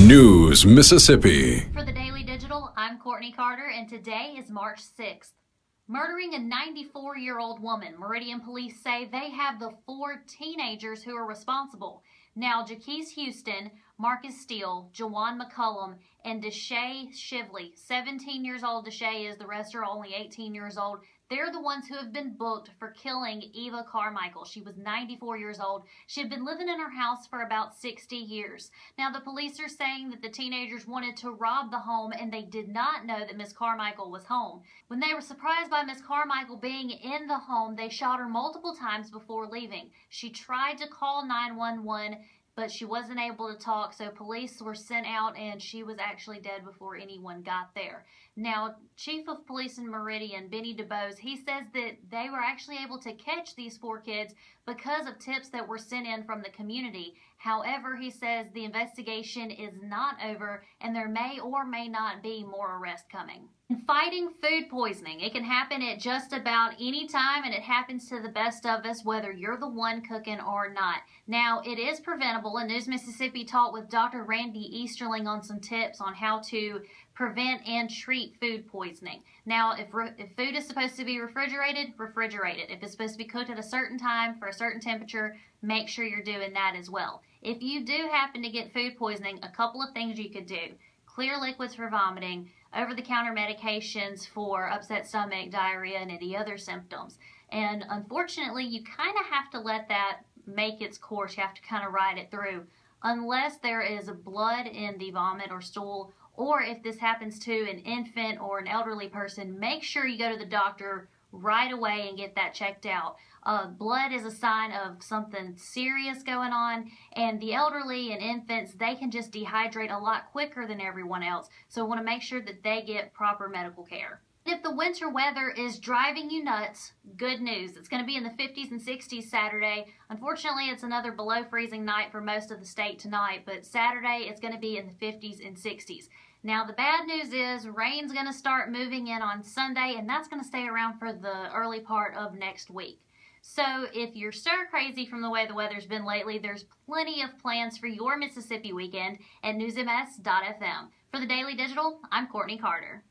News, Mississippi. For the Daily Digital, I'm Courtney Carter, and today is March 6th. Murdering a 94-year-old woman, Meridian police say they have the 4 teenagers who are responsible. Now, Jaquise Houston, Marcus Steele, Jawan McCullum, and Deshae Shively, 17 years old Deshae is, the rest are only 18 years old. They're the ones who have been booked for killing Eva Carmichael. She was 94 years old. She had been living in her house for about 60 years. Now, the police are saying that the teenagers wanted to rob the home and they did not know that Miss Carmichael was home. When they were surprised by Miss Carmichael being in the home, they shot her multiple times before leaving. She tried to call 911, but she wasn't able to talk, so police were sent out and she was actually dead before anyone got there. Now, Chief of Police in Meridian, Benny DuBose, he says that they were actually able to catch these 4 kids because of tips that were sent in from the community. However, he says the investigation is not over and there may or may not be more arrests coming. And fighting food poisoning, it can happen at just about any time, and it happens to the best of us, whether you're the one cooking or not. Now, it is preventable, and News Mississippi talked with Dr. Randy Easterling on some tips on how to prevent and treat food poisoning. Now, if food is supposed to be refrigerated, refrigerate it. If it's supposed to be cooked at a certain time for a certain temperature, make sure you're doing that as well. If you do happen to get food poisoning, a couple of things you could do. Clear liquids for vomiting, over-the-counter medications for upset stomach, diarrhea, and any other symptoms. And unfortunately, you kind of have to let that make its course. You have to kind of ride it through. Unless there is blood in the vomit or stool, or if this happens to an infant or an elderly person, make sure you go to the doctor right away and get that checked out. Blood is a sign of something serious going on, and the elderly and infants, they can just dehydrate a lot quicker than everyone else, so we want to make sure that they get proper medical care. If the winter weather is driving you nuts, good news. It's going to be in the 50s and 60s Saturday. Unfortunately, it's another below freezing night for most of the state tonight, but Saturday it's going to be in the 50s and 60s. Now, the bad news is rain's going to start moving in on Sunday, and that's going to stay around for the early part of next week. So if you're stir crazy from the way the weather's been lately, there's plenty of plans for your Mississippi weekend at newsms.fm. For the Daily Digital, I'm Courtney Carter.